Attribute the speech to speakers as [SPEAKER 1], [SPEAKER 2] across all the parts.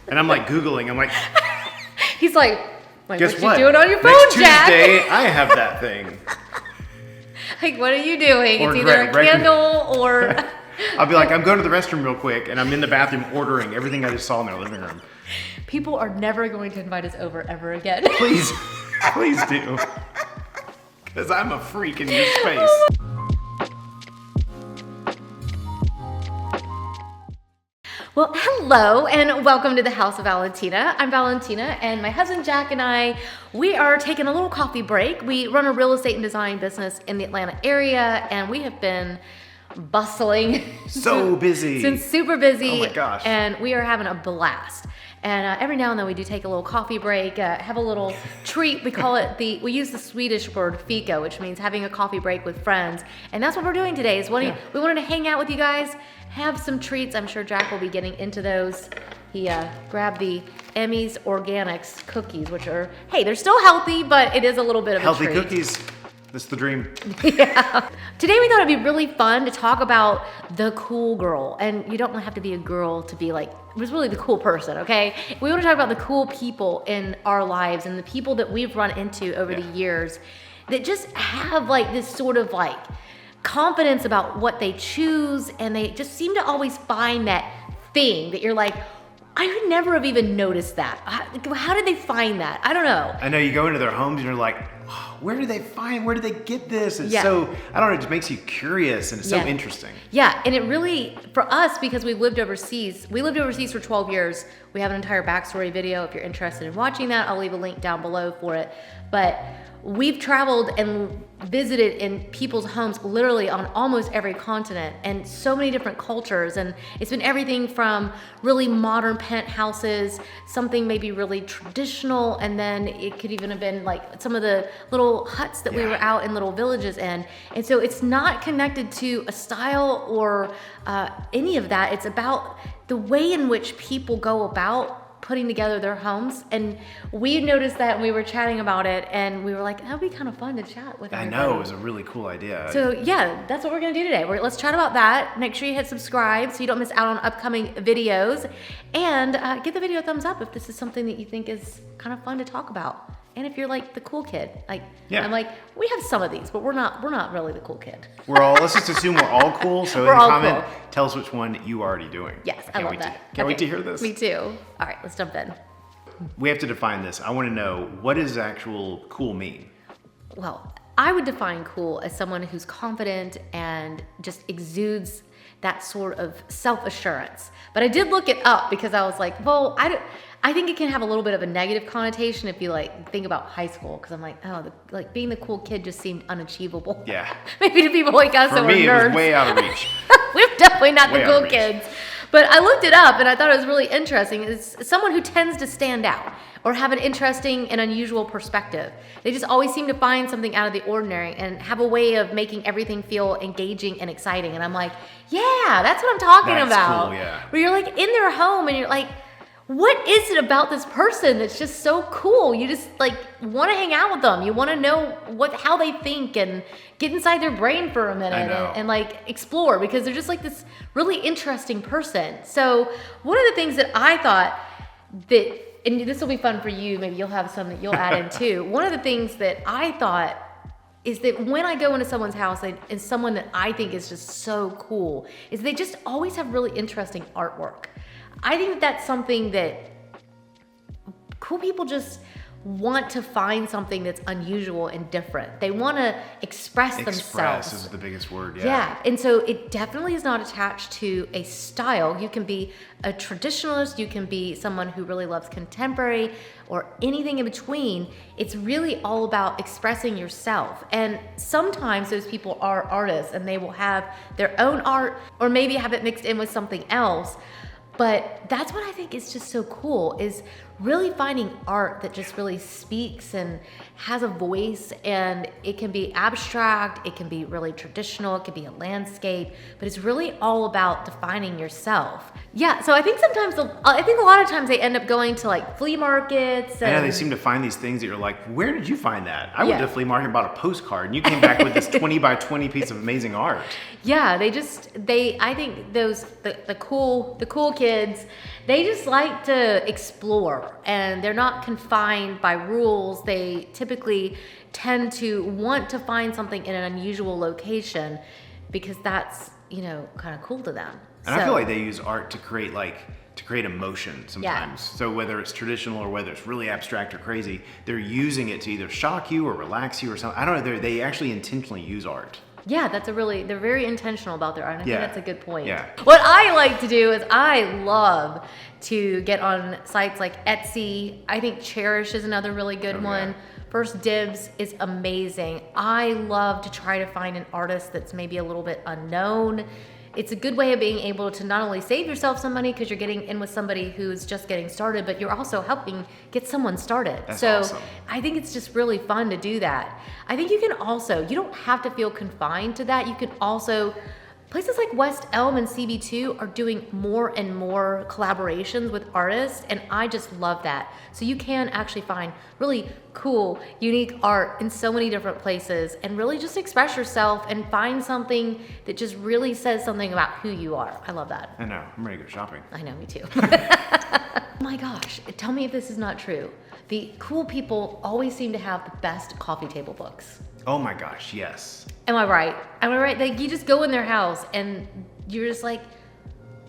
[SPEAKER 1] And I'm like Googling. I'm like,
[SPEAKER 2] he's like
[SPEAKER 1] guess
[SPEAKER 2] what you doing on your phone,
[SPEAKER 1] Next
[SPEAKER 2] Jack?
[SPEAKER 1] Tuesday, I have that thing.
[SPEAKER 2] Like, what are you doing?
[SPEAKER 1] Or
[SPEAKER 2] it's either a candle or...
[SPEAKER 1] I'll be like, I'm going to the restroom real quick, and I'm in the bathroom ordering everything I just saw in their living room.
[SPEAKER 2] People are never going to invite us over ever again.
[SPEAKER 1] Please do. Because I'm a freak in your space.
[SPEAKER 2] Well, hello and welcome to the House of Valentina. I'm Valentina and my husband Jack and I, we are taking a little coffee break. We run a real estate and design business in the Atlanta area and we have been bustling.
[SPEAKER 1] So busy.
[SPEAKER 2] Since super busy.
[SPEAKER 1] Oh my gosh.
[SPEAKER 2] And we are having a blast. And every now and then we do take a little coffee break, have a little treat. We call it we use the Swedish word fika, which means having a coffee break with friends. And that's what we're doing today is we wanted to hang out with you guys, have some treats. I'm sure Jack will be getting into those. He grabbed the Emmy's Organics cookies, which are, hey, they're still healthy, but it is a little bit of
[SPEAKER 1] healthy
[SPEAKER 2] a treat.
[SPEAKER 1] Cookies. That's the dream.
[SPEAKER 2] Yeah. Today we thought it'd be really fun to talk about the cool girl. And you don't have to be a girl to be like, it was really the cool person, okay? We want to talk about the cool people in our lives and the people that we've run into over the years that just have like this sort of like confidence about what they choose, and they just seem to always find that thing that you're like, I would never have even noticed that. How did they find that? I don't know.
[SPEAKER 1] I know you go into their homes and you're like, where did they get this? It's so, I don't know, it just makes you curious and it's so interesting.
[SPEAKER 2] Yeah, and it really, for us, because we lived overseas for 12 years. We have an entire backstory video. If you're interested in watching that, I'll leave a link down below for it. But we've traveled and visited in people's homes literally on almost every continent and so many different cultures. And it's been everything from really modern penthouses, something maybe really traditional, and then it could even have been like some of the little huts that we were out in little villages in. And so it's not connected to a style or any of that. It's about the way in which people go about putting together their homes. And we noticed that, and we were chatting about it, and we were like, that would be kind of fun to chat with everybody.
[SPEAKER 1] I know, it was a really cool idea.
[SPEAKER 2] So yeah, that's what we're gonna do today. Let's chat about that. Make sure you hit subscribe so you don't miss out on upcoming videos, and give the video a thumbs up if this is something that you think is kind of fun to talk about. And if you're like the cool kid, like I'm like, we have some of these, but we're not really the cool kid.
[SPEAKER 1] Let's just assume we're all cool. So in the comment, tell us which one you are already doing.
[SPEAKER 2] Yes, I love that.
[SPEAKER 1] Can't wait to hear this.
[SPEAKER 2] Me too. All right, let's jump in.
[SPEAKER 1] We have to define this. I want to know, what does actual cool mean?
[SPEAKER 2] Well, I would define cool as someone who's confident and just exudes that sort of self-assurance. But I did look it up because I was like, well, I think it can have a little bit of a negative connotation if you like think about high school, because I'm like, like being the cool kid just seemed unachievable.
[SPEAKER 1] Yeah.
[SPEAKER 2] Maybe to people like us that were nerds.
[SPEAKER 1] For me, it was way out of reach.
[SPEAKER 2] We're definitely not the cool kids. But I looked it up and I thought it was really interesting. It's someone who tends to stand out or have an interesting and unusual perspective. They just always seem to find something out of the ordinary and have a way of making everything feel engaging and exciting. And I'm like, yeah, that's what I'm talking about.
[SPEAKER 1] Cool, yeah.
[SPEAKER 2] Where you're like in their home and you're like, what is it about this person that's just so cool? You just like want to hang out with them. You want to know how they think and get inside their brain for a minute and like explore, because they're just like this really interesting person. So one of the things that I thought that, and this will be fun for you, maybe you'll have some that you'll add in too. One of the things that I thought is that when I go into someone's house and someone that I think is just so cool, is they just always have really interesting artwork. I think that's something that cool people just want to find something that's unusual and different. They want to express themselves.
[SPEAKER 1] Express is the biggest word,
[SPEAKER 2] Yeah, and so it definitely is not attached to a style. You can be a traditionalist, you can be someone who really loves contemporary, or anything in between. It's really all about expressing yourself. And sometimes those people are artists and they will have their own art, or maybe have it mixed in with something else. But that's what I think is just so cool, is really finding art that just really speaks and has a voice, and it can be abstract, it can be really traditional, it can be a landscape, but it's really all about defining yourself. Yeah, so I think a lot of times they end up going to like flea markets. And
[SPEAKER 1] I know, they seem to find these things that you're like, where did you find that? I went to a flea market and bought a postcard, and you came back with this 20 by 20 piece of amazing art.
[SPEAKER 2] Yeah, I think the cool kids kids, they just like to explore, and they're not confined by rules. They typically tend to want to find something in an unusual location because that's, kind of cool to them.
[SPEAKER 1] And I feel like they use art to create emotion sometimes.
[SPEAKER 2] Yeah.
[SPEAKER 1] So whether it's traditional or whether it's really abstract or crazy, they're using it to either shock you or relax you or something. I don't know. They actually intentionally use art.
[SPEAKER 2] Yeah, they're very intentional about their art. I think that's a good point.
[SPEAKER 1] Yeah.
[SPEAKER 2] What I like to do is I love to get on sites like Etsy. I think Cherish is another really good one.
[SPEAKER 1] Yeah.
[SPEAKER 2] First Dibs is amazing. I love to try to find an artist that's maybe a little bit unknown. It's a good way of being able to not only save yourself some money because you're getting in with somebody who's just getting started, but you're also helping get someone started.
[SPEAKER 1] That's
[SPEAKER 2] so
[SPEAKER 1] awesome.
[SPEAKER 2] I think it's just really fun to do that. I think you can also, you don't have to feel confined to that. You can also, places like West Elm and CB2 are doing more and more collaborations with artists, and I just love that. So you can actually find really cool, unique art in so many different places and really just express yourself and find something that just really says something about who you are. I love that.
[SPEAKER 1] I know. I'm ready to go shopping.
[SPEAKER 2] I know, me too. Oh my gosh, tell me if this is not true. The cool people always seem to have the best coffee table books.
[SPEAKER 1] Oh my gosh, yes.
[SPEAKER 2] Am I right? Am I right? Like, you just go in their house and you're just like,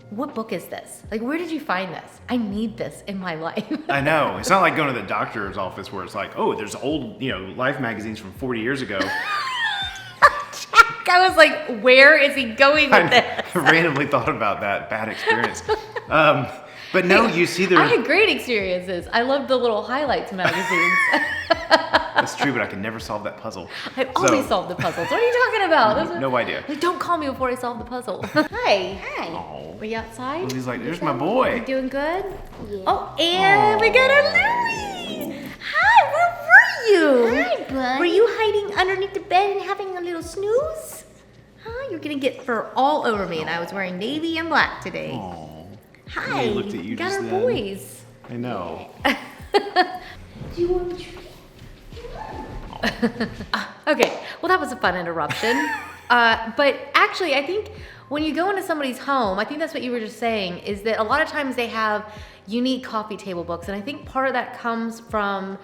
[SPEAKER 2] what book is this? Like, where did you find this? I need this in my life.
[SPEAKER 1] I know. It's not like going to the doctor's office where it's like, oh, there's old, Life magazines from 40 years ago.
[SPEAKER 2] I was like, where is he going with this?
[SPEAKER 1] I randomly thought about that bad experience. But no, you see
[SPEAKER 2] I had great experiences. I loved the little highlights magazines.
[SPEAKER 1] That's true, but I can never solve that puzzle.
[SPEAKER 2] I always solve the puzzles. What are you talking about?
[SPEAKER 1] No idea.
[SPEAKER 2] Like, don't call me before I solve the puzzle. Hi.
[SPEAKER 1] Oh.
[SPEAKER 2] Were you outside?
[SPEAKER 1] He's like, there's my boy.
[SPEAKER 2] You doing good?
[SPEAKER 3] Yeah.
[SPEAKER 2] Oh, and we got our Louie. Hi, where were you?
[SPEAKER 3] Hi, bud.
[SPEAKER 2] Were you hiding underneath the bed and having a little snooze? Huh? You're gonna get fur all over me, and I was wearing navy and black today.
[SPEAKER 1] Oh.
[SPEAKER 2] Hi.
[SPEAKER 1] He looked at you
[SPEAKER 2] We got
[SPEAKER 1] just
[SPEAKER 2] our
[SPEAKER 1] then.
[SPEAKER 2] boys.
[SPEAKER 1] I know.
[SPEAKER 3] Do you want a treat?
[SPEAKER 2] Okay, well, that was a fun interruption. But actually, I think when you go into somebody's home, I think that's what you were just saying, is that a lot of times they have unique coffee table books. And I think part of that comes from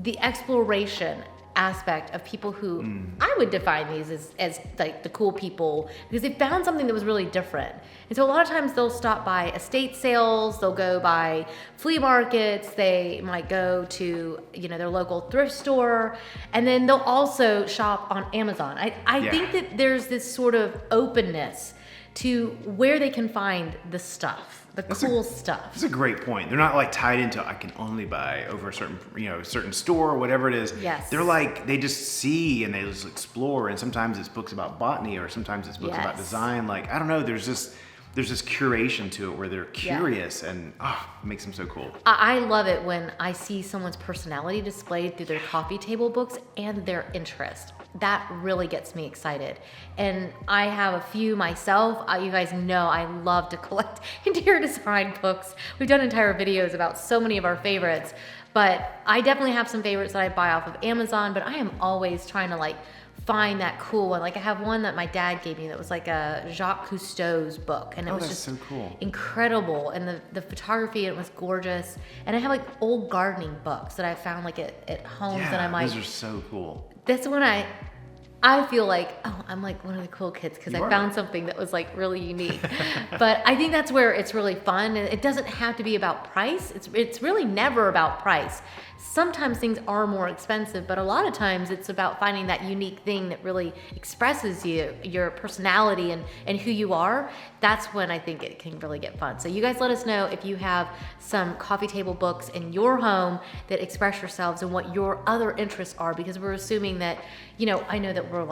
[SPEAKER 2] the exploration aspect of people who I would define these as like the cool people, because they found something that was really different. And so a lot of times they'll stop by estate sales, they'll go by flea markets, they might go to their local thrift store, and then they'll also shop on Amazon. I think that there's this sort of openness to where they can find the stuff, cool stuff.
[SPEAKER 1] That's a great point. They're not like tied into, I can only buy over a certain store or whatever it is.
[SPEAKER 2] Yes.
[SPEAKER 1] They're like, they just see and they just explore, and sometimes it's books about botany or sometimes it's books about design. Like, I don't know, there's this curation to it where they're curious and it makes them so cool.
[SPEAKER 2] I love it when I see someone's personality displayed through their coffee table books and their interest. That really gets me excited. And I have a few myself. You guys know I love to collect interior design books. We've done entire videos about so many of our favorites, but I definitely have some favorites that I buy off of Amazon, but I am always trying to find that cool one. Like, I have one that my dad gave me that was like a Jacques Cousteau's book, and it was just
[SPEAKER 1] so cool.
[SPEAKER 2] Incredible, and the photography, it was gorgeous. And I have old gardening books that I found at homes, and I might.
[SPEAKER 1] Those are so cool.
[SPEAKER 2] That's when I feel like, I'm like one of the cool kids because I found something that was really unique. But I think that's where it's really fun. It doesn't have to be about price. It's really never about price. Sometimes things are more expensive, but a lot of times it's about finding that unique thing that really expresses your personality and who you are. That's when I think it can really get fun. So you guys let us know if you have some coffee table books in your home that express yourselves and what your other interests are, because we're assuming that, I know that we're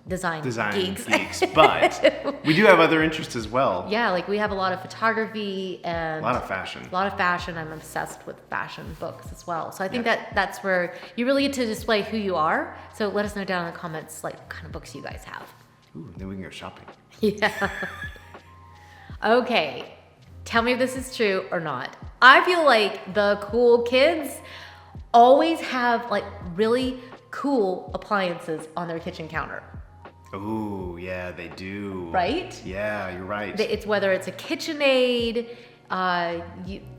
[SPEAKER 2] design geeks.
[SPEAKER 1] But we do have other interests as well.
[SPEAKER 2] Yeah, we have a lot of photography and
[SPEAKER 1] a lot of fashion.
[SPEAKER 2] A lot of fashion. I'm obsessed with fashion books as well. So I think that's where you really get to display who you are. So let us know down in the comments what kind of books you guys have.
[SPEAKER 1] Ooh, then we can go shopping.
[SPEAKER 2] Yeah. Okay. Tell me if this is true or not. I feel like the cool kids always have really cool appliances on their kitchen counter.
[SPEAKER 1] Oh, yeah, they do.
[SPEAKER 2] Right?
[SPEAKER 1] Yeah, you're right.
[SPEAKER 2] It's whether it's a KitchenAid,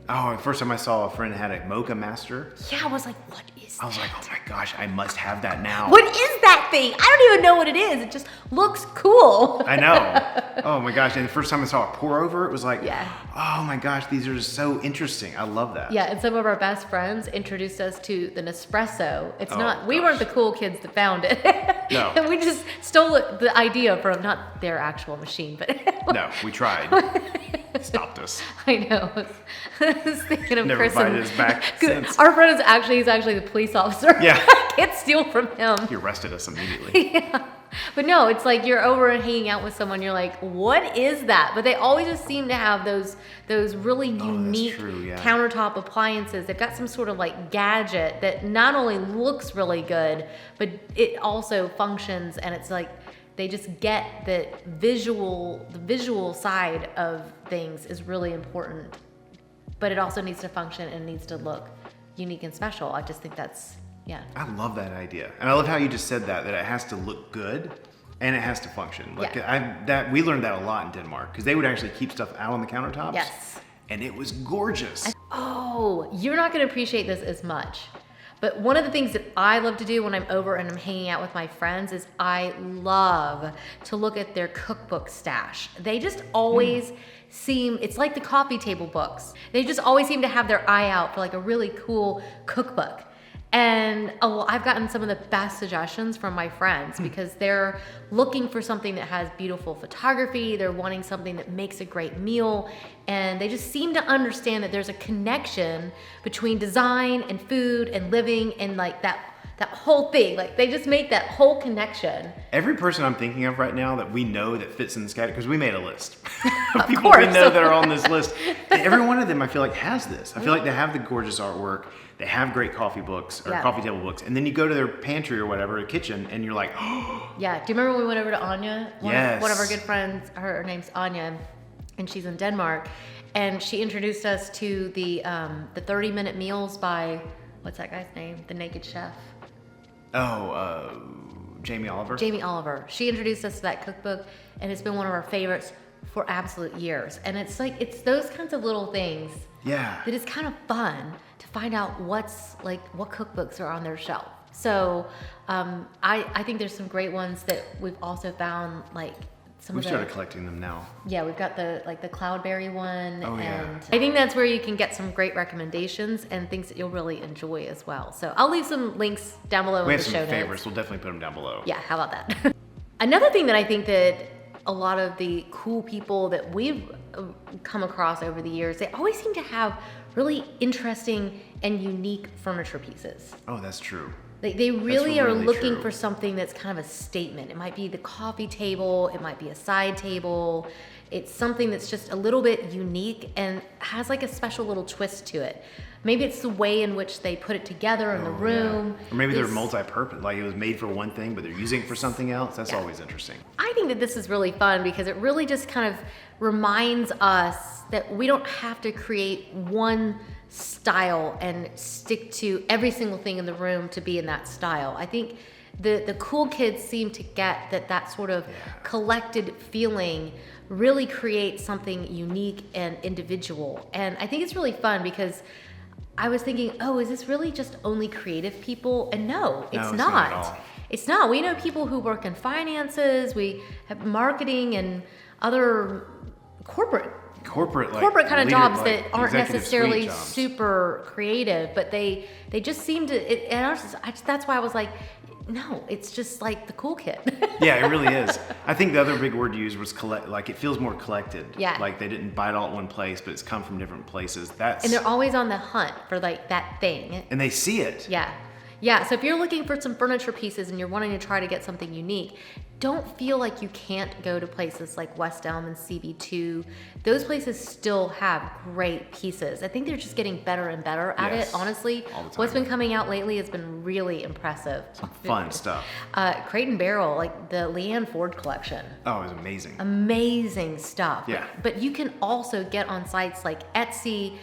[SPEAKER 1] Oh, the first time I saw a friend had a Mocha Master,
[SPEAKER 2] yeah, I was like, what is
[SPEAKER 1] I was
[SPEAKER 2] that?
[SPEAKER 1] like, oh my gosh, I must have that now.
[SPEAKER 2] What is that thing? I don't even know what it is. It just looks cool.
[SPEAKER 1] I know. Oh my gosh. And the first time I saw a pour over, it was like,
[SPEAKER 2] Yeah.
[SPEAKER 1] oh my gosh, these are so interesting. I love that.
[SPEAKER 2] Yeah, and some of our best friends introduced us to the Nespresso. It's
[SPEAKER 1] Oh,
[SPEAKER 2] not, we
[SPEAKER 1] gosh.
[SPEAKER 2] weren't the cool kids that found it.
[SPEAKER 1] No.
[SPEAKER 2] And we just stole the idea from not their actual machine, but
[SPEAKER 1] No, we tried. Stopped us.
[SPEAKER 2] I know. I was thinking of
[SPEAKER 1] Never
[SPEAKER 2] Chris.
[SPEAKER 1] invited us back since.
[SPEAKER 2] Our friend he's actually the police officer.
[SPEAKER 1] Yeah.
[SPEAKER 2] I can't steal from him.
[SPEAKER 1] He arrested us immediately.
[SPEAKER 2] Yeah. But no, it's like you're over and hanging out with someone, you're like, what is that? But they always just seem to have those really unique
[SPEAKER 1] true, yeah.
[SPEAKER 2] countertop appliances. They've got some sort of like gadget that not only looks really good, but it also functions, and it's like they just get the visual side of things is really important. But it also needs to function and needs to look unique and special. I just think that's, yeah.
[SPEAKER 1] I love that idea. And I love how you just said that it has to look good and it has to function. Like we learned that a lot in Denmark, because they would actually keep stuff out on the countertops.
[SPEAKER 2] Yes.
[SPEAKER 1] And it was gorgeous.
[SPEAKER 2] Oh, you're not going to appreciate this as much. But one of the things that I love to do when I'm over and I'm hanging out with my friends is I love to look at their cookbook stash. They just always seem, it's like the coffee table books. They just always seem to have their eye out for like a really cool cookbook. And I've gotten some of the best suggestions from my friends because they're looking for something that has beautiful photography. They're wanting something that makes a great meal. And they just seem to understand that there's a connection between design and food and living and like that whole thing. Like they just make that whole connection.
[SPEAKER 1] Every person I'm thinking of right now that we know that fits in this category, because we made a list of
[SPEAKER 2] Of
[SPEAKER 1] people we
[SPEAKER 2] course.
[SPEAKER 1] know that are on this list. And every one of them I feel like has this. I feel like they have the gorgeous artwork. They have great coffee books or
[SPEAKER 2] Yeah.
[SPEAKER 1] coffee table books. And then you go to their pantry or whatever, a kitchen, and you're like, oh,
[SPEAKER 2] Yeah. Do you remember when we went over to Anya?
[SPEAKER 1] Yes.
[SPEAKER 2] One of our good friends, her name's Anya, and she's in Denmark. And she introduced us to the 30-minute meals by, what's that guy's name? The Naked Chef.
[SPEAKER 1] Jamie Oliver.
[SPEAKER 2] Jamie Oliver. She introduced us to that cookbook, and it's been one of our favorites for absolute years. And it's like, it's those kinds of little things
[SPEAKER 1] Yeah.
[SPEAKER 2] that is kind of fun to find out what cookbooks are on their shelf. So I think there's some great ones that we've also found, like some
[SPEAKER 1] We've
[SPEAKER 2] of the,
[SPEAKER 1] started collecting them now.
[SPEAKER 2] yeah, we've got the cloudberry one.
[SPEAKER 1] Oh, yeah.
[SPEAKER 2] And I think that's where you can get some great recommendations and things that you'll really enjoy as well. So I'll leave some links down below
[SPEAKER 1] We
[SPEAKER 2] in
[SPEAKER 1] have
[SPEAKER 2] the
[SPEAKER 1] some
[SPEAKER 2] show notes.
[SPEAKER 1] favorites. We'll definitely put them down below.
[SPEAKER 2] Yeah, how about that? Another thing that I think that a lot of the cool people that we've come across over the years, they always seem to have really interesting and unique furniture pieces.
[SPEAKER 1] Oh, that's true.
[SPEAKER 2] They really are
[SPEAKER 1] really
[SPEAKER 2] looking
[SPEAKER 1] true.
[SPEAKER 2] for something that's kind of a statement. It might be the coffee table, it might be a side table. It's something that's just a little bit unique and has like a special little twist to it. Maybe it's the way in which they put it together in the room.
[SPEAKER 1] Or maybe they're
[SPEAKER 2] This-
[SPEAKER 1] multi-purpose, like it was made for one thing, but they're using it for something else. That's
[SPEAKER 2] Yeah.
[SPEAKER 1] always interesting.
[SPEAKER 2] I think that this is really fun because it really just kind of reminds us that we don't have to create one style and stick to every single thing in the room to be in that style. I think the cool kids seem to get that sort of collected feeling really creates something unique and individual. And I think it's really fun because I was thinking, oh, is this really just only creative people? And no, it's
[SPEAKER 1] it's not at all.
[SPEAKER 2] It's not. We know people who work in finances, we have marketing and other corporate kind of jobs that aren't necessarily super creative, but they just seem to, that's why I was like, no, it's just like the cool kid.
[SPEAKER 1] Yeah, it really is. I think the other big word you used was collect. Like it feels more collected.
[SPEAKER 2] Yeah.
[SPEAKER 1] Like they didn't buy it all at one place, but it's come from different places.
[SPEAKER 2] And they're always on the hunt for like that thing.
[SPEAKER 1] and they see it.
[SPEAKER 2] Yeah. Yeah, so if you're looking for some furniture pieces and you're wanting to try to get something unique, don't feel like you can't go to places like West Elm and CB2. Those places still have great pieces. I think they're just getting better and better at it,
[SPEAKER 1] Yes,
[SPEAKER 2] honestly.
[SPEAKER 1] all the time.
[SPEAKER 2] What's been coming out lately has been really impressive.
[SPEAKER 1] Some fun stuff.
[SPEAKER 2] Crate and Barrel, like the Leanne Ford collection.
[SPEAKER 1] Oh, it was amazing.
[SPEAKER 2] Amazing stuff.
[SPEAKER 1] Yeah.
[SPEAKER 2] But you can also get on sites like Etsy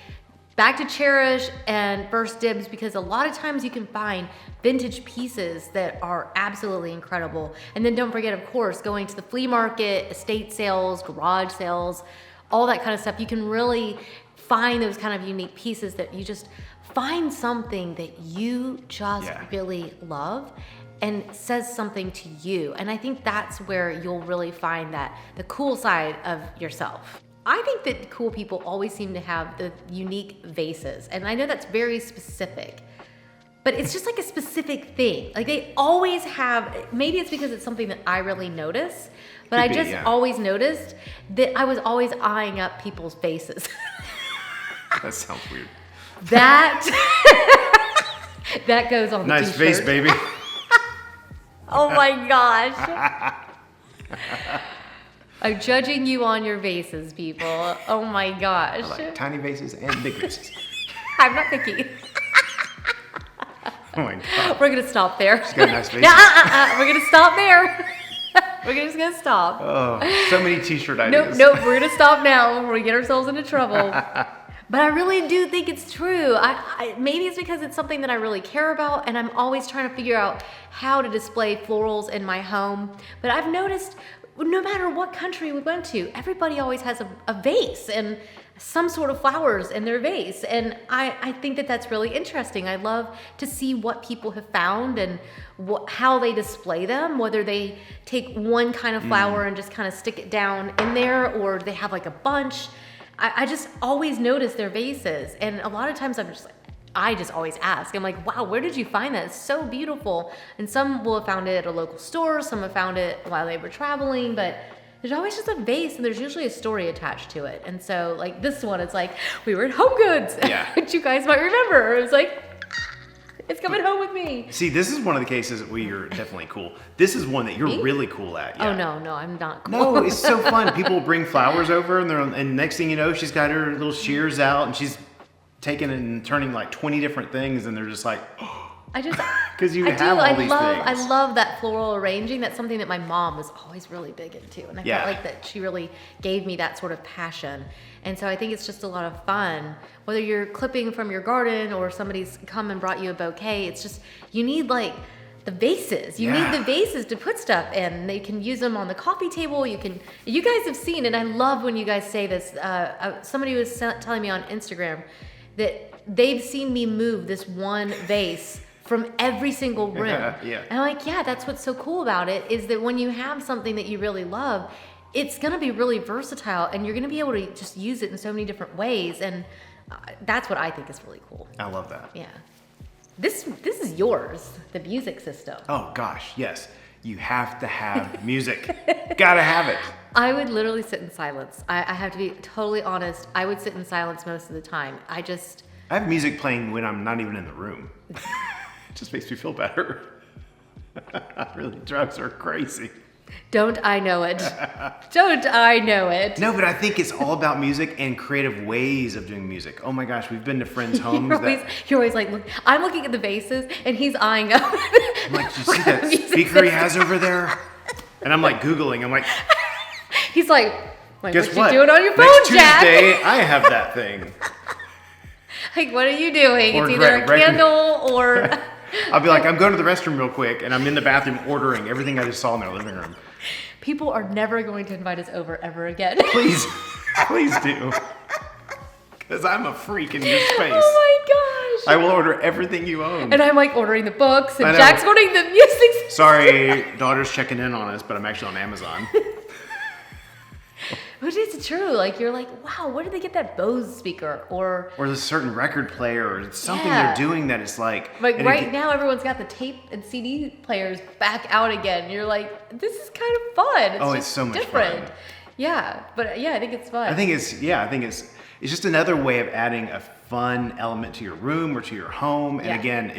[SPEAKER 2] back to cherish and first dibs, because a lot of times you can find vintage pieces that are absolutely incredible. And then don't forget, of course, going to the flea market, estate sales, garage sales, all that kind of stuff. You can really find those kind of unique pieces that you just find something that you just really love and says something to you. And I think that's where you'll really find that the cool side of yourself. I think that cool people always seem to have the unique vases. And I know that's very specific, but it's just like a specific thing. Like they always have, maybe it's because it's something that I really notice, but I just always noticed that I was always eyeing up people's faces.
[SPEAKER 1] That sounds weird.
[SPEAKER 2] That goes on the
[SPEAKER 1] nice
[SPEAKER 2] t-shirt.
[SPEAKER 1] face, baby.
[SPEAKER 2] Oh my gosh. I'm judging you on your vases, people. Oh my gosh.
[SPEAKER 1] I like tiny vases and big vases.
[SPEAKER 2] I'm not picky.
[SPEAKER 1] Oh my God.
[SPEAKER 2] We're gonna stop there.
[SPEAKER 1] She's got a nice face.
[SPEAKER 2] We're gonna stop there. We're just gonna stop.
[SPEAKER 1] Oh, so many t-shirt ideas.
[SPEAKER 2] Nope, we're gonna stop now before we get ourselves into trouble. But I really do think it's true. Maybe it's because it's something that I really care about, and I'm always trying to figure out how to display florals in my home. But I've noticed no matter what country we went to, everybody always has a vase and some sort of flowers in their vase. And I think that that's really interesting. I love to see what people have found and how they display them, whether they take one kind of flower and just kind of stick it down in there, or they have like a bunch. I just always notice their vases. And a lot of times I just always ask. I'm like, wow, where did you find that? It's so beautiful. And some will have found it at a local store. Some have found it while they were traveling. But there's always just a vase, and there's usually a story attached to it. And so, like this one, it's like, we were at Home Goods, which you guys might remember. It was like, it's coming home with me.
[SPEAKER 1] See, this is one of the cases where you're definitely cool. This is one that you're really cool at. Yeah.
[SPEAKER 2] Oh, no, I'm not cool.
[SPEAKER 1] No, it's so fun. People will bring flowers over, and next thing you know, she's got her little shears out, and she's taking and turning like 20 different things, and they're just like, because you have all these things.
[SPEAKER 2] I love that floral arranging. That's something that my mom was always really big into, and I felt like that she really gave me that sort of passion. And so I think it's just a lot of fun. Whether you're clipping from your garden or somebody's come and brought you a bouquet, it's just, you need like the vases. You need the vases to put stuff in. They can use them on the coffee table. You guys have seen, and I love when you guys say this. Somebody was telling me on Instagram that they've seen me move this one vase from every single room. And I'm like, that's what's so cool about it, is that when you have something that you really love, it's gonna be really versatile, and you're gonna be able to just use it in so many different ways. And that's what I think is really cool.
[SPEAKER 1] I love that.
[SPEAKER 2] Yeah. This is yours, the music system.
[SPEAKER 1] Oh gosh, yes. You have to have music. Gotta have it.
[SPEAKER 2] I would literally sit in silence. I have to be totally honest. I would sit in silence most of the time. I
[SPEAKER 1] have music playing when I'm not even in the room. It just makes me feel better. Really, drugs are crazy.
[SPEAKER 2] Don't I know it? Don't I know it?
[SPEAKER 1] No, but I think it's all about music and creative ways of doing music. Oh my gosh, we've been to friends' homes.
[SPEAKER 2] You're always like, look, I'm looking at the vases, and he's eyeing them.
[SPEAKER 1] I'm like, you see that speaker he has over there? And I'm like Googling. I'm like,
[SPEAKER 2] he's like,
[SPEAKER 1] guess
[SPEAKER 2] what you doing on your phone,
[SPEAKER 1] Next
[SPEAKER 2] Jack?
[SPEAKER 1] Tuesday, I have that thing.
[SPEAKER 2] Like, what are you doing?
[SPEAKER 1] Or
[SPEAKER 2] it's either a candle or...
[SPEAKER 1] I'll be like, I'm going to the restroom real quick, and I'm in the bathroom ordering everything I just saw in their living room.
[SPEAKER 2] People are never going to invite us over ever again.
[SPEAKER 1] Please do. Because I'm a freak in your space.
[SPEAKER 2] Oh my gosh.
[SPEAKER 1] I will order everything you own.
[SPEAKER 2] And I'm like ordering the books, and Jack's ordering the music.
[SPEAKER 1] Sorry, daughter's checking in on us, but I'm actually on Amazon.
[SPEAKER 2] Which is true. Like, you're like, wow, where did they get that Bose speaker? Or
[SPEAKER 1] there's a certain record player or something they're doing that is like...
[SPEAKER 2] now everyone's got the tape and CD players back out again. You're like, this is kind of fun.
[SPEAKER 1] It's so much
[SPEAKER 2] different.
[SPEAKER 1] fun.
[SPEAKER 2] Yeah, but I think it's fun.
[SPEAKER 1] I think it's just another way of adding a fun element to your room or to your home. And again,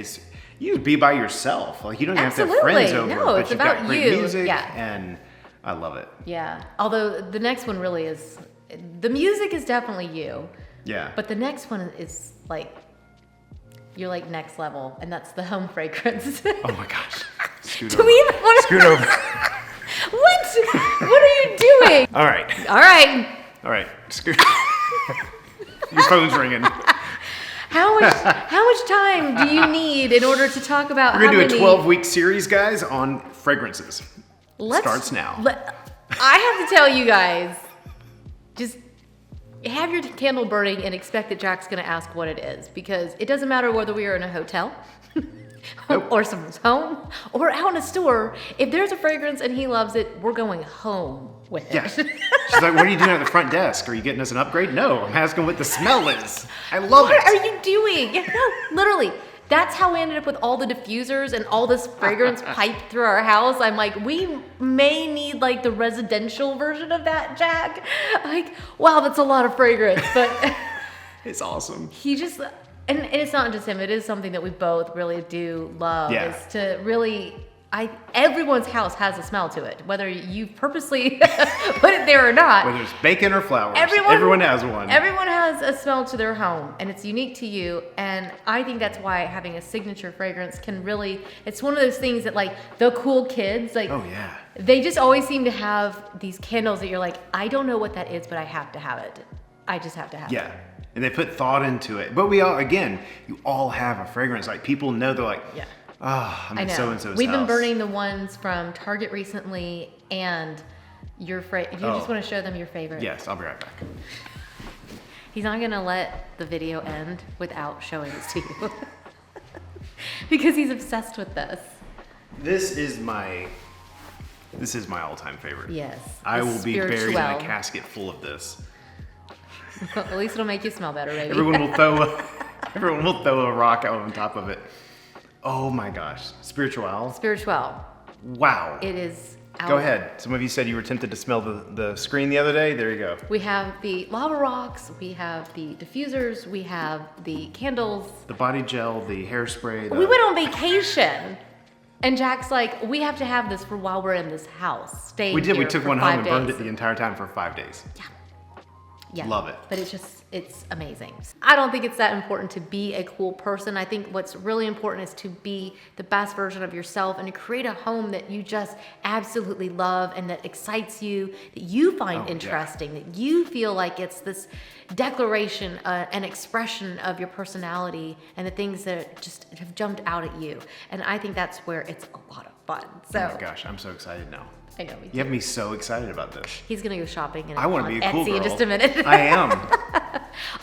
[SPEAKER 1] you be by yourself. Like, you don't even have to have friends over.
[SPEAKER 2] No, it's
[SPEAKER 1] you've
[SPEAKER 2] about
[SPEAKER 1] got great music,
[SPEAKER 2] Yeah.
[SPEAKER 1] and I love it.
[SPEAKER 2] Yeah. Although the next one really is, the music is definitely you.
[SPEAKER 1] Yeah.
[SPEAKER 2] But the next one is like, you're like next level, and that's the home fragrance.
[SPEAKER 1] Oh my gosh. Scoot
[SPEAKER 2] over.
[SPEAKER 1] Scoot over.
[SPEAKER 2] What? What are you doing?
[SPEAKER 1] All right.
[SPEAKER 2] All right.
[SPEAKER 1] Scoot. Your phone's ringing.
[SPEAKER 2] How much time do you need in order to talk about
[SPEAKER 1] We're going to do a 12-week series, guys, on fragrances. Starts now.
[SPEAKER 2] I have to tell you guys, just have your candle burning and expect that Jack's going to ask what it is, because it doesn't matter whether we are in a hotel or someone's home or out in a store. If there's a fragrance and he loves it, we're going home with it.
[SPEAKER 1] Yes. She's like, what are you doing at the front desk? Are you getting us an upgrade? No, I'm asking what the smell is. I love it.
[SPEAKER 2] What are you doing? No, literally. That's how we ended up with all the diffusers and all this fragrance piped through our house. I'm like, we may need like the residential version of that, Jack. Like, wow, that's a lot of fragrance. But
[SPEAKER 1] it's awesome.
[SPEAKER 2] He just, and it's not just him, it is something that we both really do love.
[SPEAKER 1] Yeah.
[SPEAKER 2] Is to really, everyone's house has a smell to it, whether you purposely put it there or not.
[SPEAKER 1] Whether it's bacon or flowers, everyone has one.
[SPEAKER 2] Everyone has a smell to their home, and it's unique to you. And I think that's why having a signature fragrance can really, it's one of those things that like the cool kids, like,
[SPEAKER 1] oh yeah,
[SPEAKER 2] they just always seem to have these candles that you're like, I don't know what that is, but I have to have it. I just have to have it.
[SPEAKER 1] Yeah. And they put thought into it. But we all, again, you all have a fragrance. Like people know, they're like,
[SPEAKER 2] yeah.
[SPEAKER 1] Oh, I'm in so-and-so's house.
[SPEAKER 2] We've been burning the ones from Target recently, and your if you just want to show them your favorite.
[SPEAKER 1] Yes, I'll be right back.
[SPEAKER 2] He's not gonna let the video end without showing this to you. Because he's obsessed with this.
[SPEAKER 1] This is my all-time favorite.
[SPEAKER 2] Yes.
[SPEAKER 1] I will be buried in a casket full of this.
[SPEAKER 2] At least it'll make you smell better, baby.
[SPEAKER 1] Everyone will throw a rock out on top of it. Oh my gosh. Spiritual.
[SPEAKER 2] Spiritual.
[SPEAKER 1] Wow.
[SPEAKER 2] It is out.
[SPEAKER 1] Go ahead. Some of you said you were tempted to smell the screen the other day. There you go.
[SPEAKER 2] We have the lava rocks, we have the diffusers, we have the candles.
[SPEAKER 1] The body gel, the hairspray.
[SPEAKER 2] We went on vacation. And Jack's like, we have to have this for while we're in this house. Staying
[SPEAKER 1] We did. We
[SPEAKER 2] here
[SPEAKER 1] took
[SPEAKER 2] for
[SPEAKER 1] one home
[SPEAKER 2] 5
[SPEAKER 1] and burned
[SPEAKER 2] days.
[SPEAKER 1] it the entire time for 5 days.
[SPEAKER 2] Yeah. Yeah.
[SPEAKER 1] Love it.
[SPEAKER 2] But it's amazing. I don't think it's that important to be a cool person. I think what's really important is to be the best version of yourself and to create a home that you just absolutely love and that excites you, that you find interesting, that you feel like it's this declaration, an expression of your personality and the things that just have jumped out at you. And I think that's where it's a lot of fun. So,
[SPEAKER 1] oh my gosh, I'm so excited now.
[SPEAKER 2] I know.
[SPEAKER 1] You have me so excited about this.
[SPEAKER 2] He's gonna go shopping and
[SPEAKER 1] I want to be a cool
[SPEAKER 2] Etsy
[SPEAKER 1] girl.
[SPEAKER 2] in just a minute.
[SPEAKER 1] I am.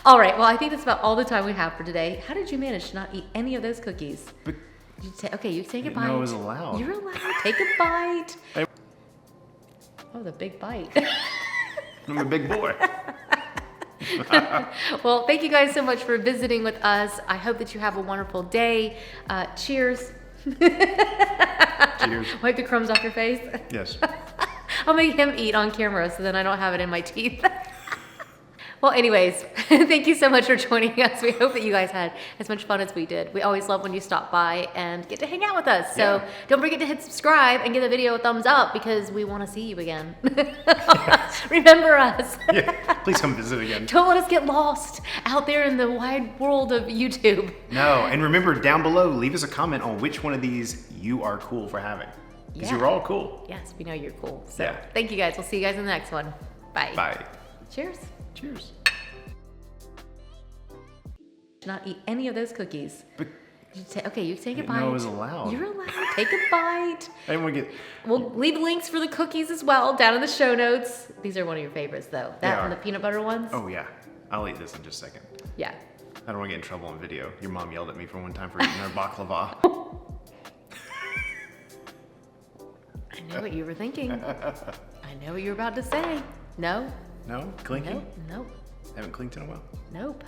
[SPEAKER 2] All right. Well, I think that's about all the time we have for today. How did you manage to not eat any of those cookies?
[SPEAKER 1] But
[SPEAKER 2] Okay, you take a bite.
[SPEAKER 1] know I was allowed.
[SPEAKER 2] You're allowed. Take a bite. Oh, the big bite.
[SPEAKER 1] I'm a big boy.
[SPEAKER 2] Well, thank you guys so much for visiting with us. I hope that you have a wonderful day. Cheers.
[SPEAKER 1] Cheers.
[SPEAKER 2] Wipe the crumbs off your face.
[SPEAKER 1] Yes.
[SPEAKER 2] I'll make him eat on camera so then I don't have it in my teeth. Well, anyways, thank you so much for joining us. We hope that you guys had as much fun as we did. We always love when you stop by and get to hang out with us. So don't forget to hit subscribe and give the video a thumbs up because we want to see you again. Remember us.
[SPEAKER 1] Yeah. Please come visit again.
[SPEAKER 2] Don't let us get lost out there in the wide world of YouTube.
[SPEAKER 1] No, and remember down below, leave us a comment on which one of these you are cool for having. Because you're all cool.
[SPEAKER 2] Yes, we know you're cool. So thank you guys. We'll see you guys in the next one. Bye.
[SPEAKER 1] Bye.
[SPEAKER 2] Cheers.
[SPEAKER 1] Cheers.
[SPEAKER 2] Not eat any of those cookies.
[SPEAKER 1] But
[SPEAKER 2] Okay, you take a bite.
[SPEAKER 1] know I was allowed.
[SPEAKER 2] You're allowed. Take a bite.
[SPEAKER 1] I didn't want to get.
[SPEAKER 2] We'll leave links for the cookies as well down in the show notes. These are one of your favorites, though. That and the peanut butter ones.
[SPEAKER 1] Oh yeah, I'll eat this in just a second.
[SPEAKER 2] Yeah.
[SPEAKER 1] I don't want to get in trouble on video. Your mom yelled at me for one time for eating her baklava.
[SPEAKER 2] I know what you were thinking. I know what you were about to say. No.
[SPEAKER 1] No? Clinking?
[SPEAKER 2] Nope. Nope.
[SPEAKER 1] Haven't clinked in a while.
[SPEAKER 2] Nope.